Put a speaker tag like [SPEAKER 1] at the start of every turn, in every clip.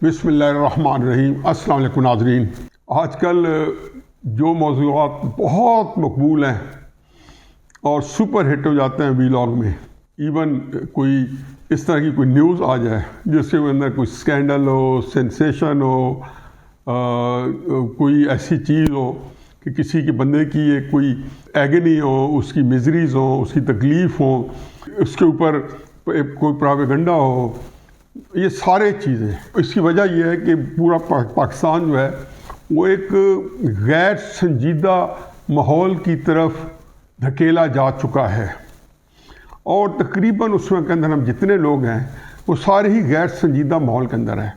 [SPEAKER 1] بسم اللہ الرحمن الرحیم۔ السلام علیکم ناظرین۔ آج کل جو موضوعات بہت مقبول ہیں اور سپر ہٹ ہو جاتے ہیں ویلاگ میں، ایون کوئی اس طرح کی کوئی نیوز آ جائے جس کے اندر کوئی سکینڈل ہو، سینسیشن ہو، کوئی ایسی چیز ہو کہ کسی کے بندے کی ایک کوئی ایگنی ہو، اس کی میزریز ہوں، اس کی تکلیف ہو، اس کے اوپر کوئی پروپیگنڈا ہو، یہ سارے چیزیں، اس کی وجہ یہ ہے کہ پورا پاکستان جو ہے وہ ایک غیر سنجیدہ ماحول کی طرف دھکیلا جا چکا ہے، اور تقریباً اس میں کے اندر ہم جتنے لوگ ہیں وہ سارے ہی غیر سنجیدہ ماحول کے اندر ہیں۔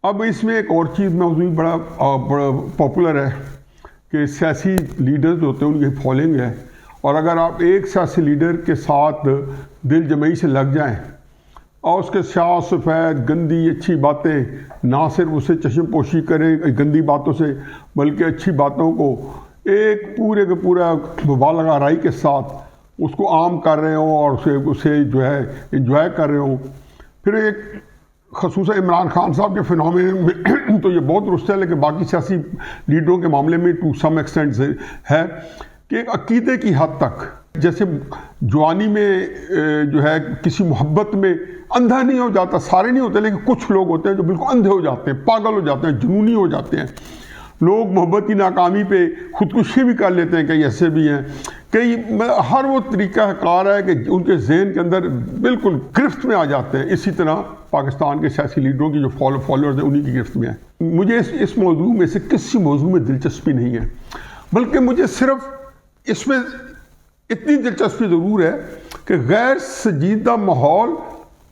[SPEAKER 1] اب اس میں ایک اور چیز موضوع بڑا پاپولر ہے کہ سیاسی لیڈرز ہوتے ہیں، ان کی فالوئنگ ہے، اور اگر آپ ایک سیاسی لیڈر کے ساتھ دل جمعی سے لگ جائیں اور اس کے سیاہ سفید گندی اچھی باتیں نہ صرف اسے چشم پوشی کریں گندی باتوں سے، بلکہ اچھی باتوں کو ایک پورے کا پورا مبالغہ رائی کے ساتھ اس کو عام کر رہے ہوں اور اسے جو ہے انجوائے کر رہے ہوں، پھر ایک خصوصاً عمران خان صاحب کے فنومین میں تو یہ بہت درست ہے، لیکن باقی سیاسی لیڈروں کے معاملے میں ٹو سم ایکسٹینٹ ہے کہ ایک عقیدے کی حد تک، جیسے جوانی میں جو ہے کسی محبت میں اندھا نہیں ہو جاتا، سارے نہیں ہوتے لیکن کچھ لوگ ہوتے ہیں جو بالکل اندھے ہو جاتے ہیں، پاگل ہو جاتے ہیں، جنونی ہو جاتے ہیں، لوگ محبت کی ناکامی پہ خودکشی بھی کر لیتے ہیں، کئی ایسے بھی ہیں، کئی ہر وہ طریقہ کار ہے کہ ان کے ذہن کے اندر بالکل گرفت میں آ جاتے ہیں۔ اسی طرح پاکستان کے سیاسی لیڈروں کی جو فالوورز ہیں انہی کی گرفت میں ہیں۔ مجھے اس موضوع میں سے کسی موضوع میں دلچسپی نہیں ہے، بلکہ مجھے صرف اس میں اتنی دلچسپی ضرور ہے کہ غیر سنجیدہ ماحول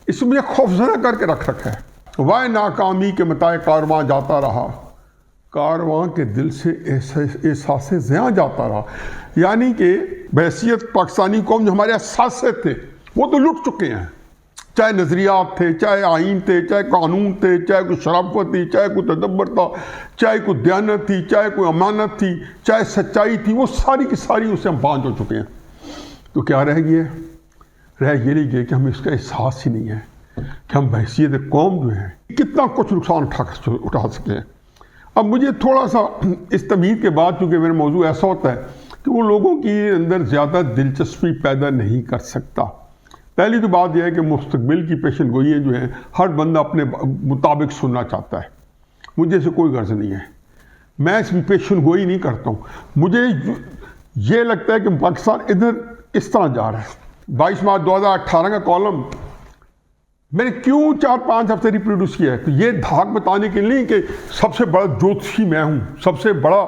[SPEAKER 1] اس میں خوفزدہ کر کے رکھ رکھا ہے۔ وائے ناکامی کے متائے کارواں جاتا رہا، کارواں کے دل سے احساس زیاں جاتا رہا، یعنی کہ بحیثیت پاکستانی قوم جو ہمارے احساسات تھے وہ تو لٹ چکے ہیں، چاہے نظریات تھے، چاہے آئین تھے، چاہے قانون تھے، چاہے کوئی شرافت تھی، چاہے کوئی تدبر تھا، چاہے کوئی دیانت تھی، چاہے کوئی امانت تھی، چاہے سچائی تھی، وہ ساری کی ساری اسے ہم بانجھ ہو چکے ہیں۔ تو کیا رہ گیا؟ رہ یہ نہیں گیا کہ ہمیں اس کا احساس ہی نہیں ہے کہ ہم بحیثیت قوم جو ہیں کتنا کچھ نقصان اٹھا سکے ہیں۔ اب مجھے تھوڑا سا اس تمہید کے بعد، چونکہ میرا موضوع ایسا ہوتا ہے کہ وہ لوگوں کی اندر زیادہ دلچسپی پیدا نہیں کر سکتا۔ پہلی تو بات یہ ہے کہ مستقبل کی پیشن گوئیاں جو ہیں ہر بندہ اپنے مطابق سننا چاہتا ہے، مجھے سے کوئی غرض نہیں ہے، میں اس کی پیشن گوئی نہیں کرتا ہوں۔ مجھے یہ لگتا ہے کہ پاکستان ادھر اس طرح جا رہا ہے۔ 22 مارچ 2018 کا کالم میں نے کیوں 4-5 ہفتے ریپروڈیوس کیا ہے؟ تو یہ دھاک بتانے کے لیے کہ سب سے بڑا جوتشی میں ہوں، سب سے بڑا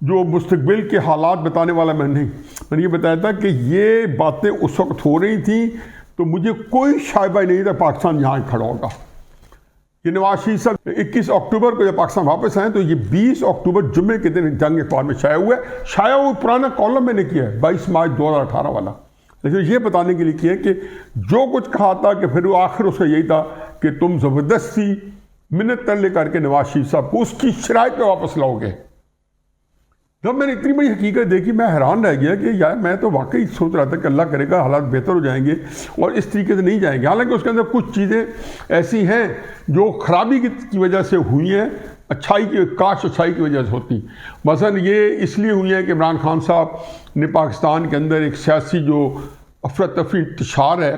[SPEAKER 1] جو مستقبل کے حالات بتانے والا میں نہیں، میں نے یہ بتایا تھا کہ یہ باتیں اس وقت ہو رہی تھیں تو مجھے کوئی شائبہ نہیں تھا پاکستان یہاں کھڑا ہوگا۔ یہ نواز شریف صاحب 21 اکتوبر کو جب پاکستان واپس آئے تو یہ 20 اکتوبر جمعے کے دن جنگ اخبار میں شائع ہوا ہے، شائع وہ پرانا کالم میں نے کیا ہے 22 مارچ 2018 والا، لیکن یہ بتانے کے لیے کیا کہ جو کچھ کہا تھا کہ پھر وہ آخر اس کا یہی تھا کہ تم زبردستی منت ترلے کر کے نواز شریف صاحب کو اس کی شرائط پہ واپس لاؤ گے۔ جب میں نے اتنی بڑی حقیقت دیکھی میں حیران رہ گیا کہ یار میں تو واقعی سوچ رہا تھا کہ اللہ کرے گا حالات بہتر ہو جائیں گے اور اس طریقے سے نہیں جائیں گے، حالانکہ اس کے اندر کچھ چیزیں ایسی ہیں جو خرابی کی وجہ سے ہوئی ہیں، کاش اچھائی کی وجہ سے ہوتی۔ مثلا یہ اس لیے ہوئی ہے کہ عمران خان صاحب نے پاکستان کے اندر ایک سیاسی جو افراتفری انتشار ہے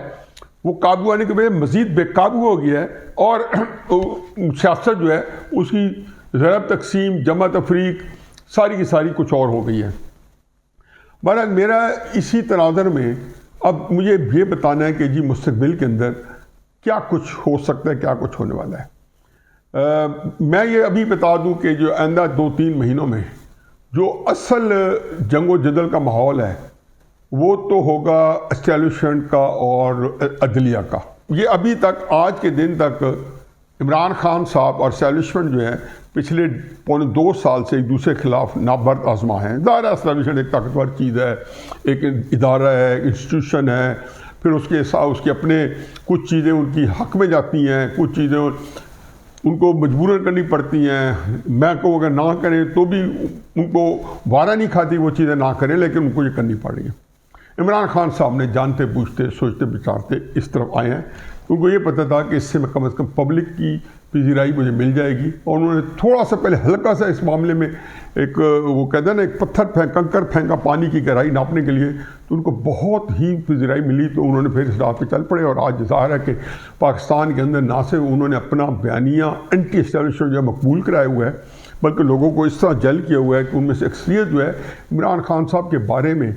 [SPEAKER 1] وہ قابو آنے کے بجائے مزید بے قابو ہو گیا ہے، اور سیاست جو ہے اس کی ضرب تقسیم، جمع تفریق ساری کی ساری کچھ اور ہو گئی ہے۔ بہرحال میرا اسی تناظر میں اب مجھے یہ بتانا ہے کہ جی مستقبل کے اندر کیا کچھ ہو سکتا ہے، کیا کچھ ہونے والا ہے۔ میں یہ ابھی بتا دوں کہ جو آئندہ 2-3 مہینوں میں جو اصل جنگ و جدل کا ماحول ہے وہ تو ہوگا اسٹیبلشمنٹ کا اور عدلیہ کا۔ یہ ابھی تک آج کے دن تک عمران خان صاحب اور اسٹیبلشمنٹ جو ہے پچھلے 2.25 سال سے ایک دوسرے کے خلاف نابرد آزما ہیں۔ ظاہر اسٹیبلشمنٹ ایک طاقتور چیز ہے، ایک ادارہ ہے، انسٹیٹیوشن ہے، پھر اس کے اپنے کچھ چیزیں ان کی حق میں جاتی ہیں، کچھ چیزیں ان کو مجبوراً کرنی پڑتی ہیں، میں کو اگر نہ کریں تو بھی ان کو وارہ نہیں کھاتی وہ چیزیں نہ کریں، لیکن ان کو یہ کرنی پڑ رہی ہیں۔ عمران خان صاحب نے جانتے بوجھتے سوچتے بچارتے اس طرف آئے ہیں، ان کو یہ پتہ تھا کہ اس سے میں کم از کم پبلک کی پذیرائی مجھے مل جائے گی. اور انہوں نے تھوڑا سا پہلے ہلکا سا اس معاملے میں ایک وہ کہتے ہیں نا ایک کنکر پھینکا پانی کی گہرائی ناپنے کے لیے, تو ان کو بہت ہی پذیرائی ملی. تو انہوں نے پھر اس راہ پہ چل پڑے, اور آج ظاہر ہے کہ پاکستان کے اندر نہ صرف انہوں نے اپنا بیانیہ اینٹی اسٹیبلشمنٹ جو ہے مقبول کرایا ہوا ہے, بلکہ لوگوں کو اس طرح جل کیا ہوا ہے کہ ان میں سے اکثریت جو ہے عمران خان صاحب کے بارے میں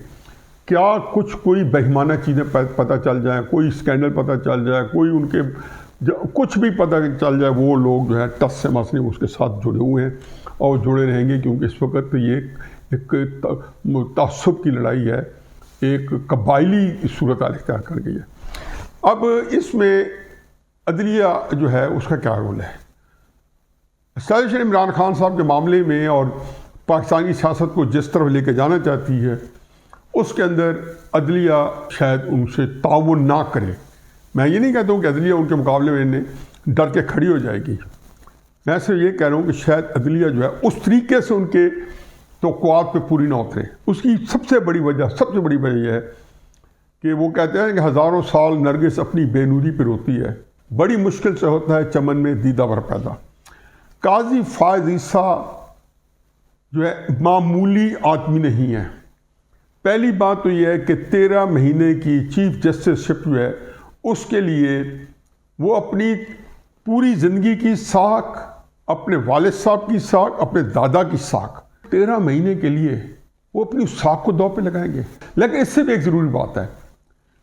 [SPEAKER 1] کیا کوئی بہیمانہ چیزیں پتہ چل جائیں, کوئی اسکینڈل پتہ چل جائے, کوئی ان کے کچھ بھی پتہ چل جائے, وہ لوگ جو ہے ٹس سے مس نہیں اس کے ساتھ جڑے ہوئے ہیں اور جڑے رہیں گے, کیونکہ اس وقت یہ ایک تعصب کی لڑائی ہے, ایک قبائلی صورتحال اختیار کر گئی ہے. اب اس میں عدلیہ جو ہے اس کا کیا رول ہے؟ اسٹیبلشمنٹ عمران خان صاحب کے معاملے میں اور پاکستانی سیاست کو جس طرف لے کے جانا چاہتی ہے اس کے اندر عدلیہ شاید ان سے تعاون نہ کرے. میں یہ نہیں کہتا ہوں کہ عدلیہ ان کے مقابلے میں ڈر کے کھڑی ہو جائے گی, میں صرف یہ کہہ رہا ہوں کہ شاید عدلیہ جو ہے اس طریقے سے ان کے توقعات پہ پوری نہ اترے. اس کی سب سے بڑی وجہ یہ ہے کہ وہ کہتے ہیں کہ ہزاروں سال نرگس اپنی بے نوری پہ روتی ہے, بڑی مشکل سے ہوتا ہے چمن میں دیدہ ور پیدا. قاضی فائز عیسیٰ جو ہے معمولی آدمی نہیں ہے. پہلی بات تو یہ ہے کہ 13 مہینے کی چیف جسٹس شپ جو ہے اس کے لیے وہ اپنی پوری زندگی کی ساکھ, اپنے والد صاحب کی ساکھ, اپنے دادا کی ساکھ, 13 مہینے کے لیے وہ اپنی ساکھ کو دو پہ لگائیں گے. لیکن اس سے بھی ایک ضروری بات ہے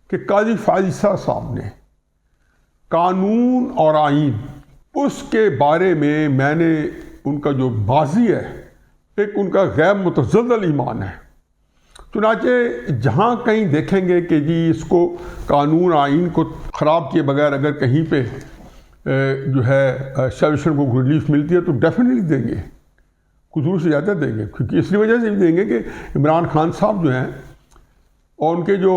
[SPEAKER 1] کہ قاضی فائز عیسیٰ صاحب نے قانون اور آئین اس کے بارے میں نے ان کا جو ماضی ہے ایک ان کا غیر متزلزل ایمان ہے. چنانچہ جہاں کہیں دیکھیں گے کہ جی اس کو قانون آئین کو خراب کیے بغیر اگر کہیں پہ جو ہے اسٹیبلشمنٹ کو ریلیف ملتی ہے تو ڈیفینیٹلی دیں گے, کچھ ضرور سے زیادہ دیں گے, کیونکہ اس وجہ سے بھی دیں گے کہ عمران خان صاحب جو ہیں اور ان کے جو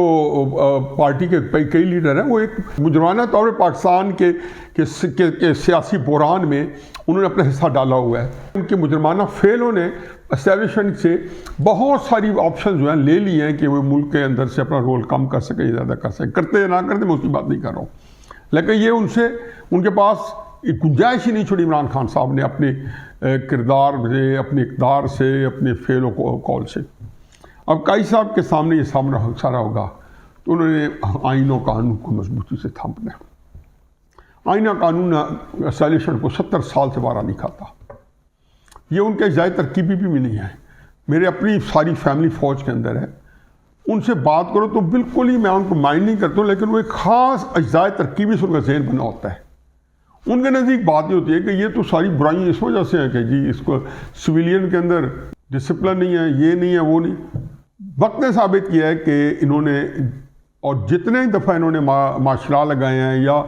[SPEAKER 1] پارٹی کے کئی لیڈر ہیں وہ ایک مجرمانہ طور پہ پاکستان کے سیاسی بحران میں انہوں نے اپنا حصہ ڈالا ہوا ہے. ان کے مجرمانہ فعلوں نے اسٹیبلشمنٹ سے بہت ساری آپشن جو ہیں لے لی ہیں کہ وہ ملک کے اندر سے اپنا رول کم کر سکے, زیادہ کر سکے. کرتے یا نہ کرتے میں اس کی بات نہیں کر رہا ہوں, لیکن یہ ان کے پاس گنجائش ہی نہیں چھوڑی عمران خان صاحب نے اپنے کردار سے, اپنے اقدار سے, اپنے فعل و قول سے. اب قاضی صاحب کے سامنے یہ سارا ہوگا تو انہوں نے آئین و قانون کو مضبوطی سے تھامنا ہے. آئین و قانون اسٹیبلشمنٹ کو 70 سال سے بارہ نہیں کھاتا. یہ ان کے اجزائے ترکیبی بھی نہیں ہے. میرے اپنی ساری فیملی فوج کے اندر ہے, ان سے بات کرو تو بالکل ہی میں ان کو مائنڈ نہیں کرتا ہوں, لیکن وہ ایک خاص اجزائے ترکیبی سے ان کا ذہن بنا ہوتا ہے. ان کے نزدیک بات یہ ہوتی ہے کہ یہ تو ساری برائیاں اس وجہ سے ہیں کہ جی اس کو سویلین کے اندر ڈسپلن نہیں ہے, یہ نہیں ہے, وہ نہیں. وقت نے ثابت کیا ہے کہ انہوں نے اور جتنے دفعہ انہوں نے مارشل لگائے ہیں یا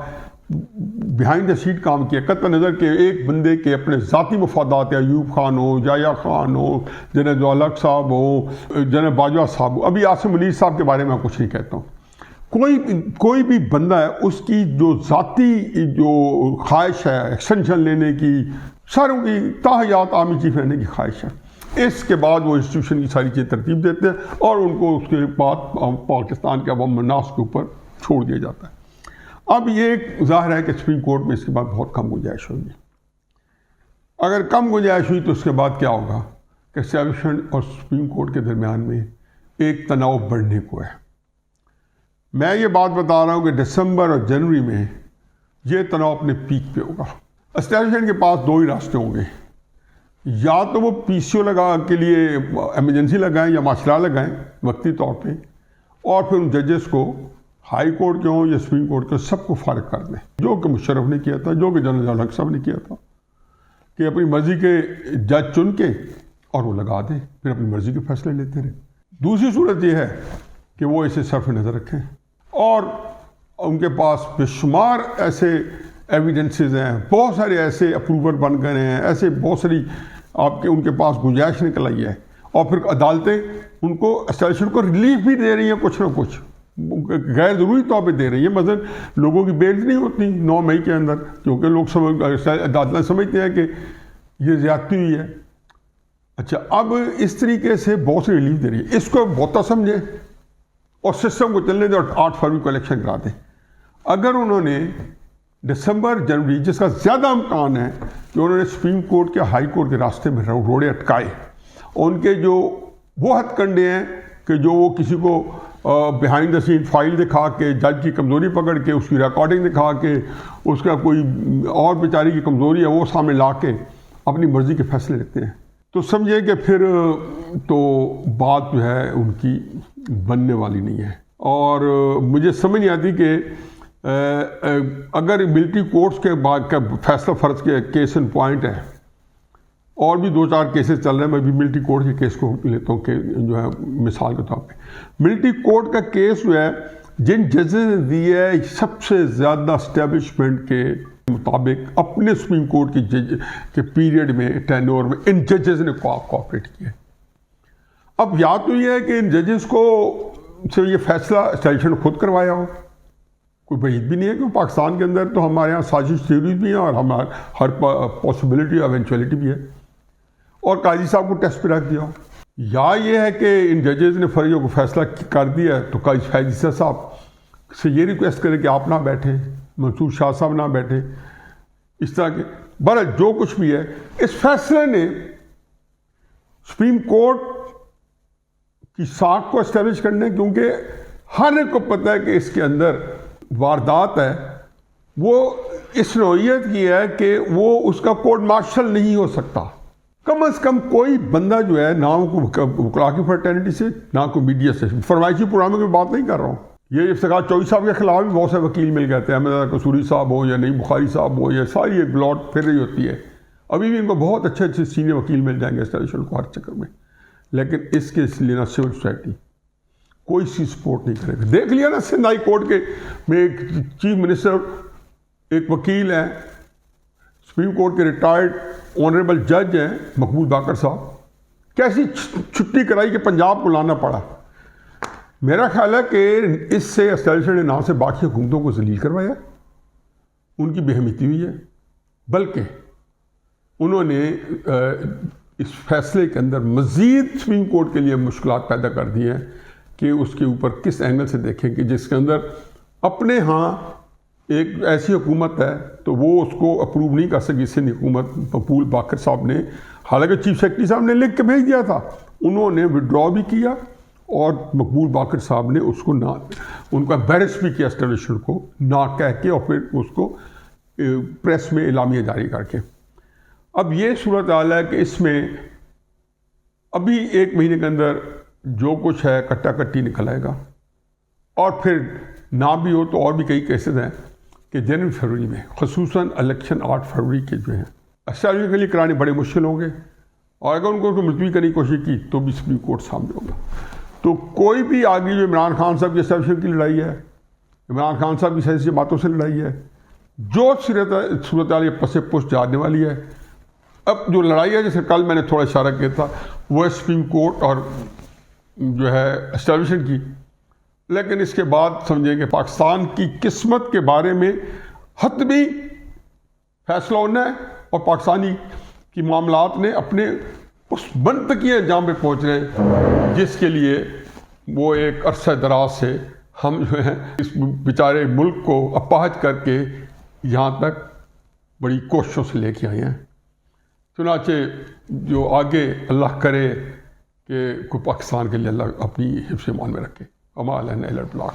[SPEAKER 1] بیہائنڈ دا سیٹ کام کیا, قطع نظر کہ ایک بندے کے اپنے ذاتی مفادات, یا ایوب خان ہو, جایا خان ہو, جنرل الحق صاحب ہو, جنرل باجوہ صاحب ہو, ابھی عاصم منیر صاحب کے بارے میں کچھ نہیں کہتا ہوں. کوئی بھی بندہ ہے اس کی جو ذاتی جو خواہش ہے ایکسٹینشن لینے کی, ساروں کی تاحیات آرمی چیف رہنے کی خواہش ہے. اس کے بعد وہ انسٹیٹیوشن کی ساری چیزیں ترتیب دیتے ہیں اور ان کو اس کے بعد پاکستان کے عوام الناس کے اوپر چھوڑ دیا جاتا ہے. اب یہ ایک ظاہر ہے کہ سپریم کورٹ میں اس کے بعد بہت کم گنجائش ہوگی. اگر کم گنجائش ہوئی تو اس کے بعد کیا ہوگا کہ اسٹیبلشمنٹ اور سپریم کورٹ کے درمیان میں ایک تناؤ بڑھنے کو ہے. میں یہ بات بتا رہا ہوں کہ دسمبر اور جنوری میں یہ تناؤ اپنے پیک پہ ہوگا. اسٹیبلشمنٹ کے پاس دو ہی راستے ہوں گے, یا تو وہ پی سی او لگا کے لیے ایمرجنسی لگائیں یا مارشل لا لگائیں وقتی طور پہ, اور پھر ان ججز کو ہائی کورٹ کے ہوں یا سپریم کورٹ کے سب کو فارغ کر دیں, جو کہ مشرف نے کیا تھا, جو کہ جنرل الحق صاحب نے کیا تھا, کہ اپنی مرضی کے جج چن کے اور وہ لگا دیں, پھر اپنی مرضی کے فیصلے لیتے رہیں. دوسری صورت یہ ہے کہ وہ اسے صرف نظر رکھیں اور ان کے پاس بے شمار ایسے ایویڈنسز ہیں, بہت سارے ایسے اپروور بن گئے ہیں, ایسے بہت ساری آپ کے ان کے پاس گنجائش نکل آئی ہے, اور پھر عدالتیں ان کو اسٹیبلشمنٹ کو ریلیف بھی دے رہی ہیں, کچھ نہ کچھ غیر ضروری طور پہ دے رہی ہیں. مثلا لوگوں کی بیل نہیں ہوتی 9 مئی کے اندر, کیونکہ لوگ عدالتیں سمجھتے ہیں کہ یہ زیادتی ہوئی ہے. اچھا, اب اس طریقے سے بہت سی ریلیف دے رہی ہے. اس کو بہت سمجھیں اور سسٹم کو چلنے دیں اور 8 فروری کو الیکشن کرا دیں. اگر انہوں نے دسمبر جنوری، جس کا زیادہ امکان ہے کہ انہوں نے سپریم کورٹ کے ہائی کورٹ کے راستے میں روڑے اٹکائے. ان کے جو وہ ہتھ کنڈے ہیں کہ جو وہ کسی کو بیہائنڈ دا سین فائل دکھا کے، جج کی کمزوری پکڑ کے، اس کی ریکارڈنگ دکھا کے، اس کا کوئی اور بیچاری کی کمزوری ہے وہ سامنے لا کے اپنی مرضی کے فیصلے لیتے ہیں، تو سمجھے کہ پھر تو بات جو ہے ان کی بننے والی نہیں ہے. اور مجھے سمجھ نہیں آتی کہ اگر ملٹری کورٹس کے بعد کا فیصلہ فرض کے کیس ان پوائنٹ ہے، اور بھی 2-4 کیسز چل رہے ہیں، میں بھی ملٹری کورٹ کے کیس کو لیتا ہوں کہ جو ہے مثال کے طور پہ ملٹری کورٹ کا کیس جو ہے جن ججز نے دی ہے سب سے زیادہ اسٹیبلشمنٹ کے مطابق اپنے سپریم کورٹ کی جج کے پیریڈ میں ٹینور میں ان ججز نے کوآپریٹ کیا. اب یا تو یہ ہے کہ ان ججز کو سے یہ فیصلہ اسٹیلیشن خود کروایا ہو، کوئی بعید بھی نہیں ہے کہ پاکستان کے اندر تو ہمارے یہاں سازش تھیوریز بھی ہیں اور ہمارا ہر پاسبلٹی ایونچولیٹی بھی ہے، اور قاضی صاحب کو ٹیسٹ پہ رکھ دیا ہو. یا یہ ہے کہ ان ججز نے فریوں کو فیصلہ کر دیا ہے تو قاضی فیض صاحب سے یہ ریکویسٹ کرے کہ آپ نہ بیٹھیں، منصور شاہ صاحب نہ بیٹھے، اس طرح کے بہرحال جو کچھ بھی ہے اس فیصلے نے سپریم کورٹ کی ساکھ کو اسٹیبلش کرنے، کیونکہ ہر ایک کو پتہ ہے کہ اس کے اندر واردات ہے وہ اس نوعیت کی ہے کہ وہ اس کا کورٹ مارشل نہیں ہو سکتا. کم از کم کوئی بندہ جو ہے نہ وکلاء کی فرٹرنٹی سے نہ کوئی میڈیا سے، فرمائشی پروگراموں کی بات نہیں کر رہا ہوں، یہ افتخار چوہدری صاحب کے خلاف بھی بہت سے وکیل مل گئے تھے، احمد قصوری صاحب ہو یا نعیم بخاری صاحب ہو، یا ساری ایک بلاٹ پھر رہی ہوتی ہے. ابھی بھی ان کو بہت اچھے اچھے سینئر وکیل مل جائیں گے اسٹیلیشن کو ہر چکر میں، لیکن اس کے لینا سول سوسائٹی کوئی سی سپورٹ نہیں کرے گا. دیکھ لیا نا سندھ ہائی کورٹ کے میں ایک چیف منسٹر ایک وکیل ہیں، سپریم کورٹ کے ریٹائرڈ آنریبل جج ہیں مقبول باقر صاحب، کیسی چھٹی کرائی کہ پنجاب کو لانا پڑا. میرا خیال ہے کہ اس سے اسٹیلیشن نے نہ سے باقی حکومتوں کو ذلیل کروایا، ان کی بے احمیتی ہوئی ہے، بلکہ انہوں نے اس فیصلے کے اندر مزید سپریم کورٹ کے لیے مشکلات پیدا کر دی ہیں کہ اس کے اوپر کس اینگل سے دیکھیں کہ جس کے اندر اپنے ہاں ایک ایسی حکومت ہے تو وہ اس کو اپروو نہیں کر سکی. سندھ حکومت مقبول باقر صاحب نے، حالانکہ چیف سیکرٹری صاحب نے لکھ کے بھیج دیا تھا، انہوں نے وڈرا بھی کیا اور مقبول باقر صاحب نے اس کو نہ، ان کا بیرس بھی کیا اسٹیلیشن کو نہ کہہ کے، اور پھر اس کو پریس میں اعلامیہ جاری کر کے. اب یہ صورتحال ہے کہ اس میں ابھی 1 مہینے کے اندر جو کچھ ہے کٹا کٹی نکل آئے گا، اور پھر نہ بھی ہو تو اور بھی کئی کیسز ہیں کہ جنوری فروری میں خصوصاً الیکشن 8 فروری کے جو ہیں اسٹیلیشن کے لیے کرانے بڑے مشکل ہوں گے، اور اگر ان کو ملتوی کرنے کی کوشش کی تو بھی سپریم کورٹ سامنے ہوگا. تو کوئی بھی آگے جو عمران خان صاحب کی اسٹیلیشن کی لڑائی ہے، عمران خان صاحب کی سیاسی جماعتوں سے لڑائی ہے، جو صورتحال یہ پس پش جانے والی ہے. اب جو لڑائی ہے جیسے کل میں نے تھوڑا اشارہ کیا تھا وہ سپریم کورٹ اور جو ہے اسٹیلیشن کی، لیکن اس کے بعد سمجھیں کہ پاکستان کی قسمت کے بارے میں حتمی فیصلہ ہونا ہے، اور پاکستانی کی معاملات نے اپنے اس منطقی انجام پہ پہنچ رہے جس کے لیے وہ ایک عرصہ دراز سے ہم جو ہیں اس بیچارے ملک کو اپاہج کر کے یہاں تک بڑی کوششوں سے لے کے آئے ہیں. چنانچہ جو آگے اللہ کرے کہ کوئی پاکستان کے لیے اللہ اپنی حفظ ایمان میں رکھے. اما علینا الا البلاغ.